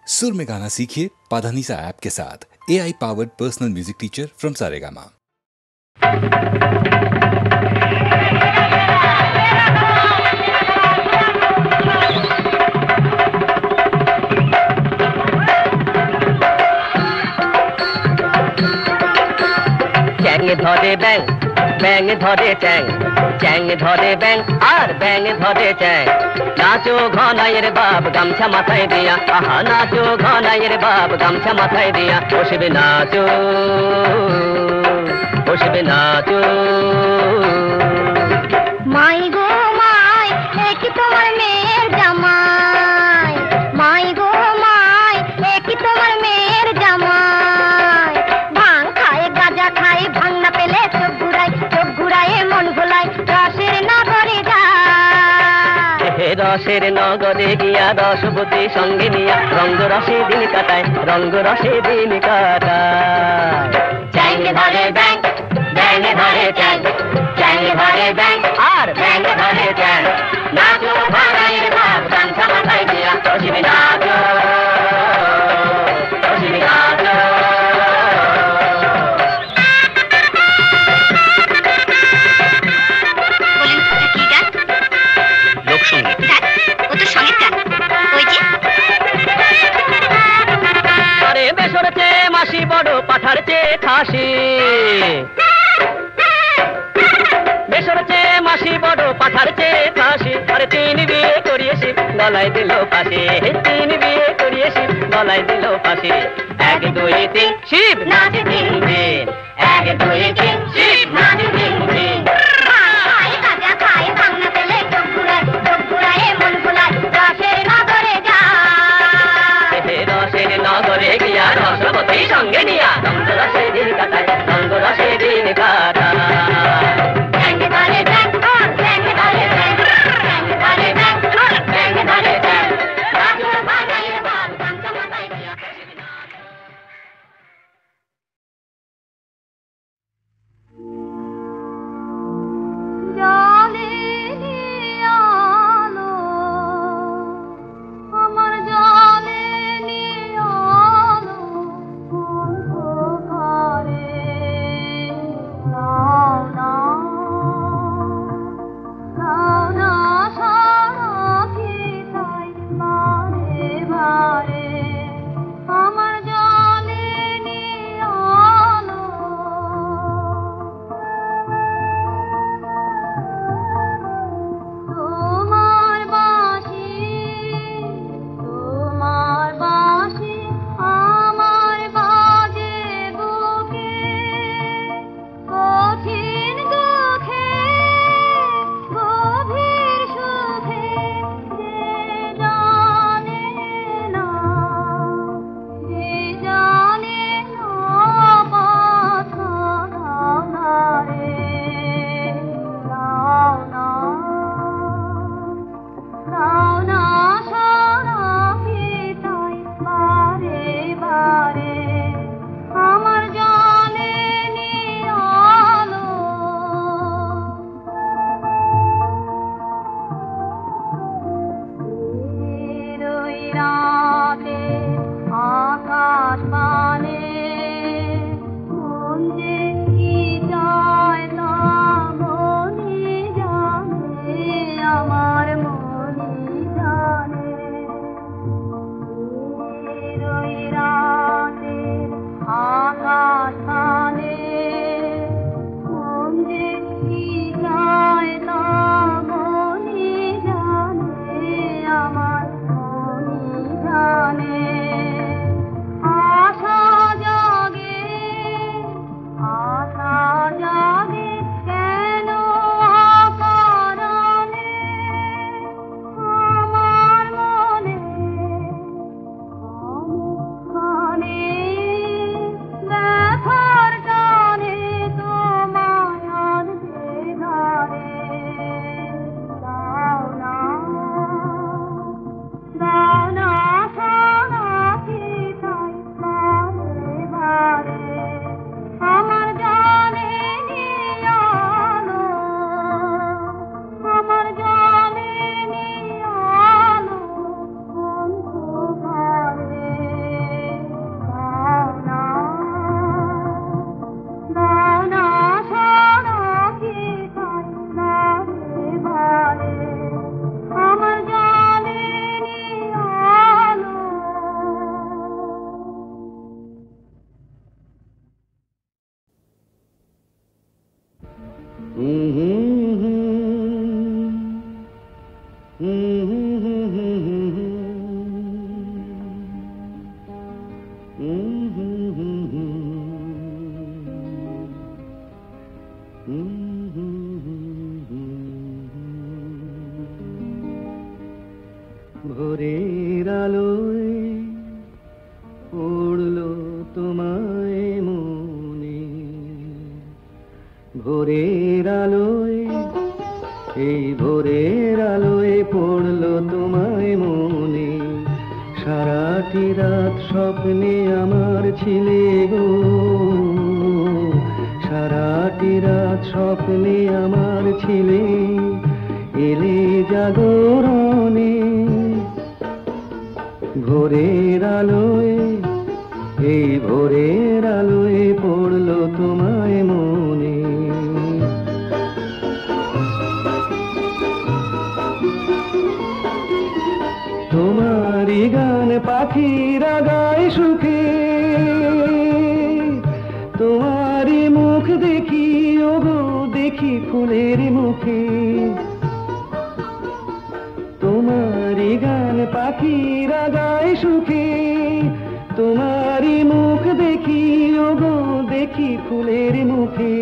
सुर में गाना सीखिए पाधानीसा ऐप के साथ। AI powered personal music teacher from Saregama. चैंग धरे बैंग बैंग धरे चैंग चैंग धरे बैंग और बैंग धरे चैंग नाचो घनाइर बाप गामछा माथाय दिया आहा नाचो घनाइर बाप गामछा माथाय दिया बसबे नाचो माई गो माई एक তোমার মেয়ের জামাই মাই গো মাই এক তোমার মেয়ের জামাই ভাং খায় গাঁজা খায় ভাং না পেলে চোখ ঘুরায় মন ভোলায় রসের নগরে যায় রসের নগরে গিয়া রসবতী সঙ্গে নিয়া রঙ্গ রসে দিন কাটায় চ্যাং ধরে ব্যাং ব্যাং ধরে চ্যাং চ্যাং ধরে ব্যাং আর ব্যাং ধরে চ্যাং নাচো ভাঙাইয়ের ভাব গামছা মাথায় দিয়া বসবি নাচো মাসি বড় পাঠার চেয়ে খাসি বেসর চেয়ে মাসি বড় পাঠার চেয়ে খাসি আরে 3 বিয়ে করিয়েছি গলায় দিল ফাঁসি 3 বিয়ে করিয়েছি গলায় দিল ফাঁসি 1 2 3 শিব নাচে দিন দিন 1 2 3 শিব নাচে দিন দিন খায় গাঁজা খায় ভাং না পেলে চোখ ঘুরায় মন ভোলায় রসের নগরে যায় রসের নগরে গিয়া রসবতী সঙ্গে নিয়া রঙ্গ রসে দিন কাটায় ব্যাং ধরে ব্যাং ব্যাং ধরে ব্যাং ব্যাং ধরে ব্যাং ব্যাং ধরে ব্যাং নাচো ভাঙাইয়ের ভাব গামছা মাথায় দিয়া এই ভোরের আলোয় পড়লো তোমায় মনে, সারাটি রাত স্বপ্নে আমার ছিলে গো, সারাটি রাত স্বপ্নে আমার ছিলে, এলে জাগরণে। ভোরের আলোয়, এই ভোরের আলোয় পড়লো তোমায় মনে। তোমারই গান পাখিরা গায় সুখে, তোমারই মুখ দেখি ওগো দেখি ফুলের মুখে। তোমারই গান পাখিরা গায় সুখে, তোমারই মুখ দেখি ওগো দেখি ফুলের মুখে।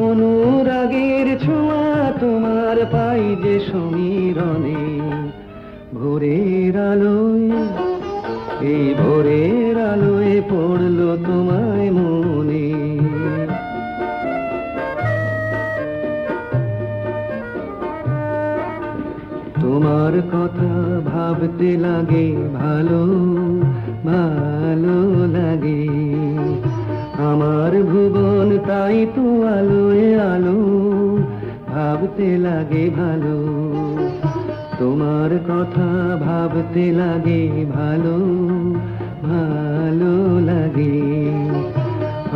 অনুরাগের ছোঁয়া তোমার পাই যে সমীরণে। ভোরের আলোয়, এই ভোরের আলোয় পড়লো তোমায় মনে। তোমার কথা ভাবতে লাগে ভালো, ভালো লাগে। আমার ভুবন তাই তো আলোয় আলো, ভাবতে লাগে ভালো। তোমার কথা ভাবতে লাগে ভালো, ভালো লাগে।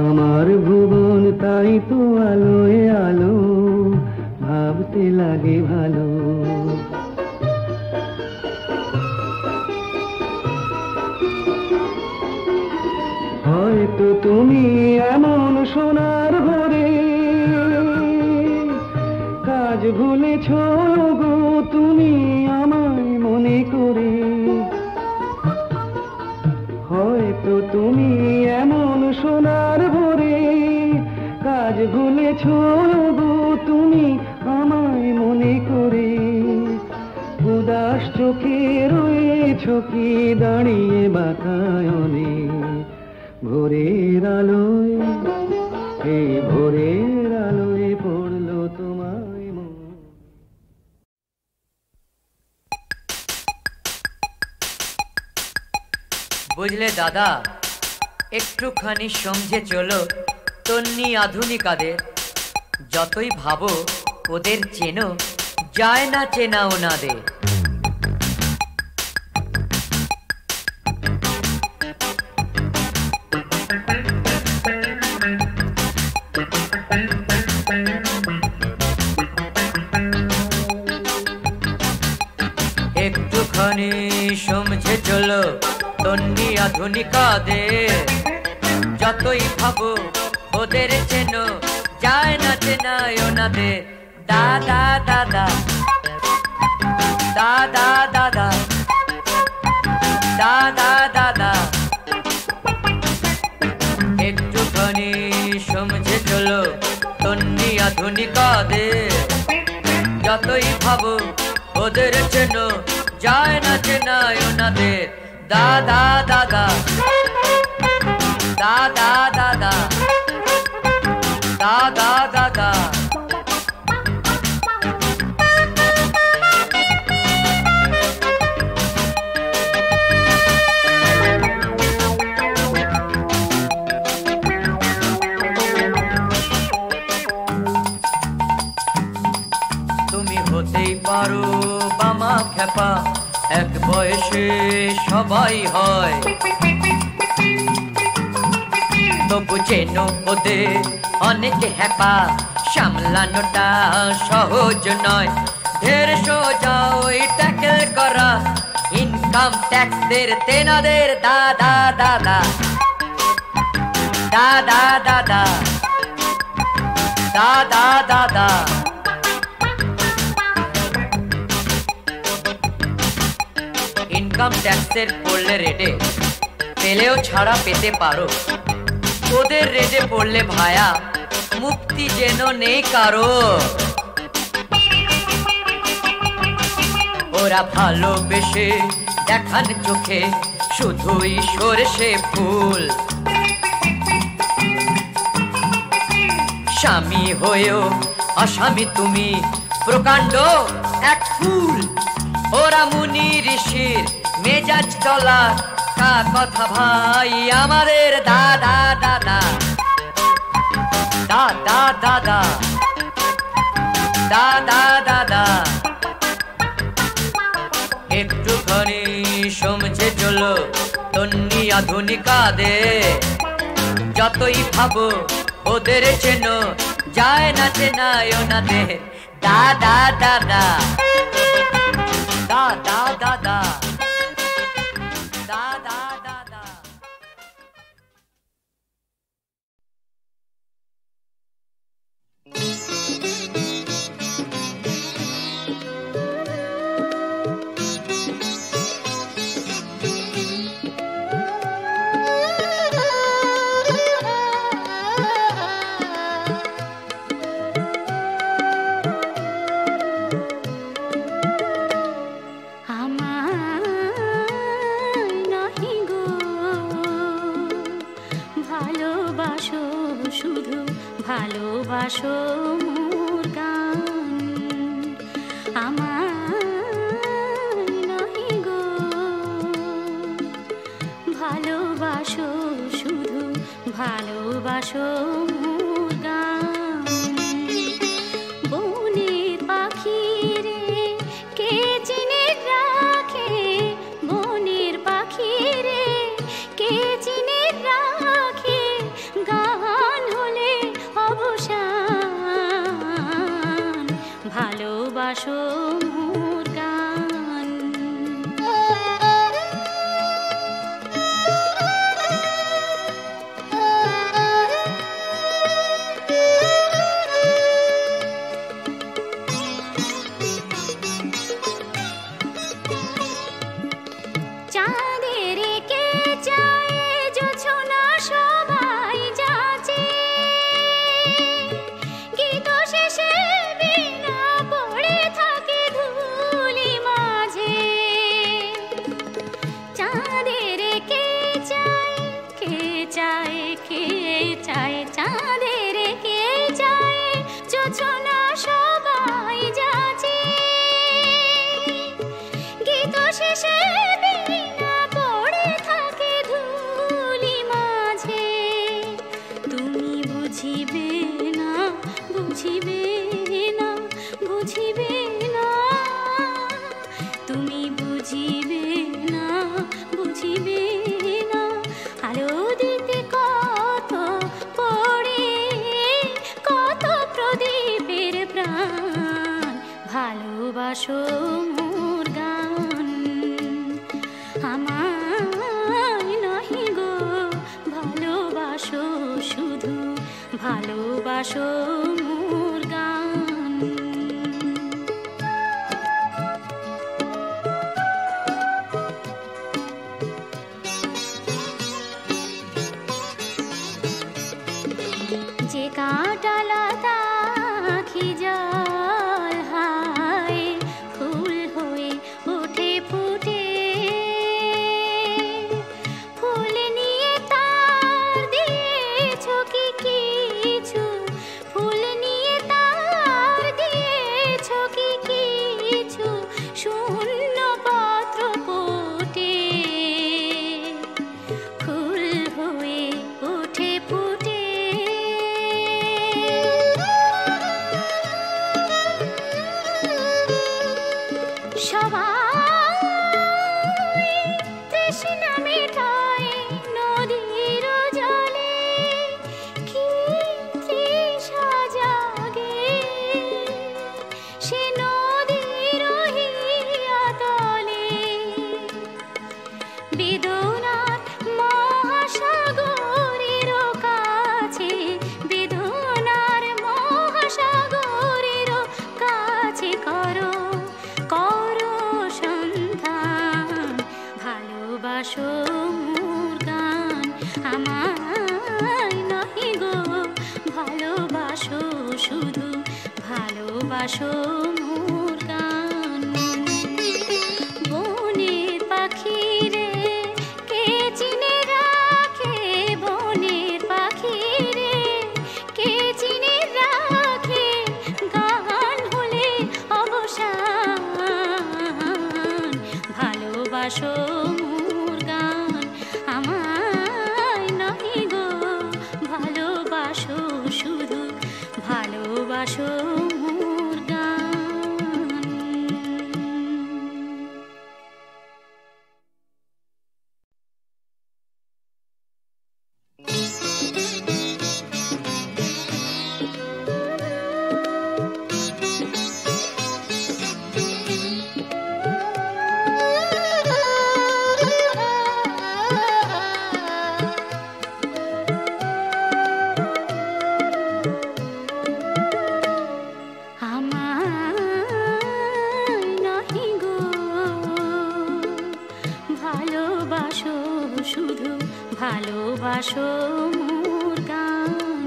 আমার ভুবন তাই তো আলোয় আলো, ভাবতে লাগে ভালো। হয়তো তুমি এমন সোনার ভোরে কাজ ভুলেছ গো তুমি আমায় মনে করে। হয়তো তুমি এমন সোনার ভোরে কাজ ভুলেছ গো তুমি আমায় মনে করে। উদাস চোখে রয়েছ কি দাঁড়িয়ে বাতায়নে। ভোরের আলোয়, এই ভোরের আলোয় পড়লো তোমায় মনে। বুঝলে দাদা, একটুখানি সমঝে চলো তন্নি আধুনিকাদের। যতই ভাবো ওদের চেনো, যায় না চেনা ওনাদের। একটুখানি সমঝে চলো তন্নি আধুনিকাদের। যতই ভাবো ওদের চেনো, যায় না চেনা ওনাদের। দাদা দাদা দাদা দাদা দাদা দাদা। একটুখানি সমঝে চলো তন্নি আধুনিকাদের। যতই ভাবো ওদের চেনো, যায় না চেনা ওনাদের। দাদা দাদা দাদা দাদা দাদা দাদা। তুমি হতেই পারো বামা খেপা, এক বয়সে সবাই হয়। তবু চেনো ওদের অনেক হ্যাপা, সামলানোটা সহজ নয়। ঢের সোজা ওই ট্যাকেল করা, ইনকাম ট্যাক্সদের তেনাদের। দাদা দাদা দাদা দাদা দাদা দাদা। ইনকাম ট্যাক্সের পড়লে রেডে, পেলেও ছাড়া পেতে পারো। ওদের রেডে পড়লে ভায়া মুক্তি যেন নেই কারো। ওরা ভালোবেসে দেখান চোখে শুধুই সরষে ফুল। স্বামী হয়েও আসামি তুমি, প্রকাণ্ড এক ফুল, ওরা মুনি ঋষির মেজাজ টলা, কা কথা ভাই আমাদের দাদা দাদা দাদা দাদা দাদা দাদা। একটুখানি সমঝে চলো তন্নি আধুনিকাদে, যতই ভাবো ওদের চেনো যায় না চেনায় ওনাদের দাদা দাদা দাদা দাদা দাদা দাদা। ভালোবাসো মোর গান, আমার নহি গো ভালোবাসো শুধু ভালোবাসো মোর গান। বনের পাখি রে কে চিনে রাখে, বনের পাখি রে কে চিনে রাখে, গান হলে অবসান ভালোবাসো মোর গান। চাঁদের কে চায় জোছনা সবাই যাচে, গীত শেষে বিনা পড়ে থাকে ধুলি মাঝে। চাঁদের কে চায় কে চায় কে চায়, চাঁদের কে চায় জোছনা সবাই যাচে, গীত শেষে বিনা পড়ে থাকে ধুলি মাঝে। তুমি বুঝিবে না বুঝিবে না বুঝিবে না, তুমি বুঝিবে না বুঝিবে না, আলো দিতে কত পড়ে কত প্রদীপের প্রাণ ভালোবাসো মোর গান। আমায় নহি গো ভালোবাসো শুধু ভালোবাসো মোর গান। যে কাঁটালতা আখি জল হায় ফুল হয়ে ওঠে ফুটে, ফুল নিয়ে তার দিয়েছ কি কিছু, ফুল নিয়ে তার দিয়েছ কি কিছু, শূন্য পত্র কোটে ফুল হয়ে ওঠে ফুটে। সবাই তৃষ্ণা মেটায় নদীর জলে, কি তৃষা জাগে সে নদীর হিয়াতলে। বেদনার মহাসাগরের কাছে, বেদনার মহাসাগরের কাছে করো করো সন্ধান ভালোবাসো মোর গান। আমায় নহি গো ভালোবাসো শুধু ভালোবাসো মোর গান। বনের পাখি রে কে চিনে রাখে, বনের পাখি রে কে চিনে রাখে, গান হলে ভালোবাসো মোর গান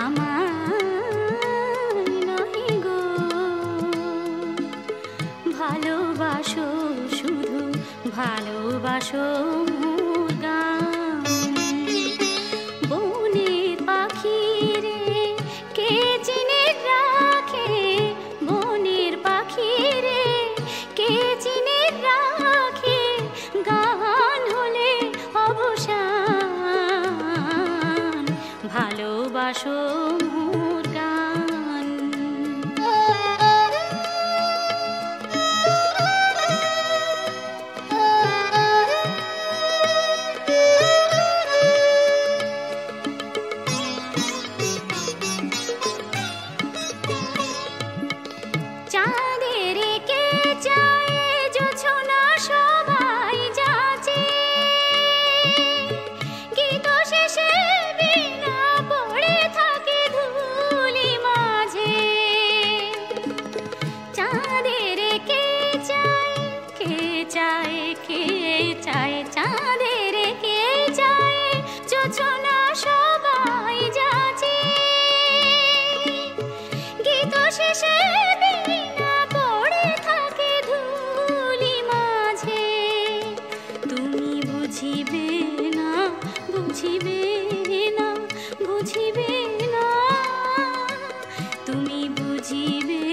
আমায় নহি গো ভালোবাসো শুধু ভালোবাসো মোর গান বনের পাখি রে কে চিনে রাখে বনের পাখি রে কে চিনে রাখে গান হলে অবসান ভালোবাসো মোর গান চাঁদের কে চায় জোছনা সবাই যাচে গীত শেষে বিনা পড়ে থাকে ধুলি মাঝে চাঁদের কে চায় কে চায় কে চায় চাঁদের কে চায় জোছনা সবাই যাচে গীত শেষে বিনা পড়ে থাকে ধুলি মাঝে তুমি বুঝিবে না বুঝিবে না বুঝিবে না তুমি বুঝিবে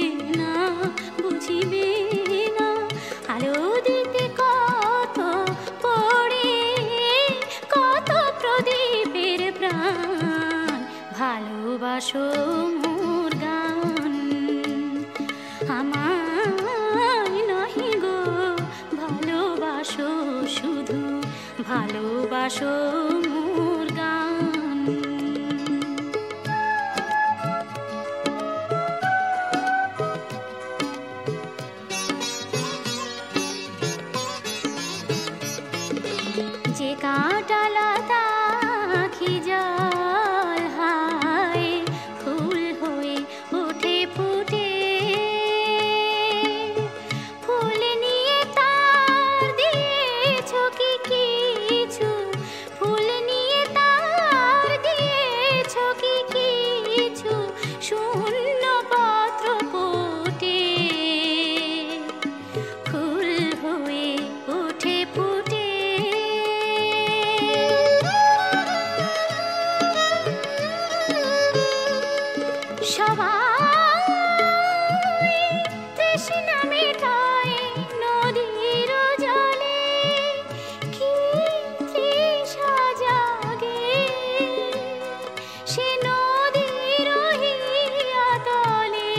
না বুঝিবে না আলো দিতে কত পড়ে কত প্রদীপের প্রাণ ভালোবাসো মোর গান আমায় নহি গো ভালোবাসো শুধু ভালোবাসো মোর গান যে কাঁটালতা আঁখি জল হায় ফুল হয়ে ওঠে ফুটে ফুল নিয়ে তার দিয়েছ কি কিছু ফুল নিয়ে তার দিয়েছ কি কিছু শূন্য পত্র পোটে ফুল হয়ে ওঠে ফুটে সবাই তৃষ্ণা মেটায় নদীর জলে কি তৃষা জাগে সে নদীর হিয়াতলে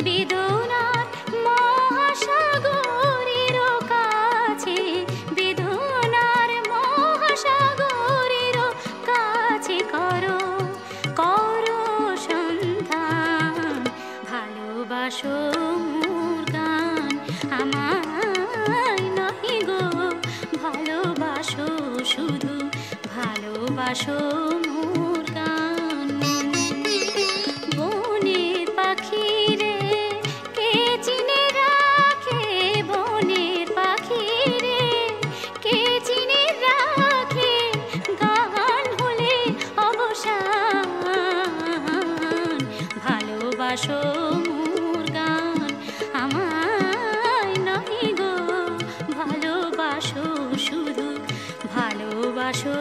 বেদনার মহাসাগরের কাছে বেদনার মহাসাগরের কাছে করো করো সন্ধান ভালোবাসো মোর গান আমায় নহি গো ভালোবাসো শুধু ভালোবাসো মোর গান বনের পাখি রে কে চিনে রাখে বনের পাখি রে কে চিনে রাখে গান হলে অবসান ভালোবাসো মোর গান আমায় নহি গো ভালোবাসো শুধু ভালোবাসো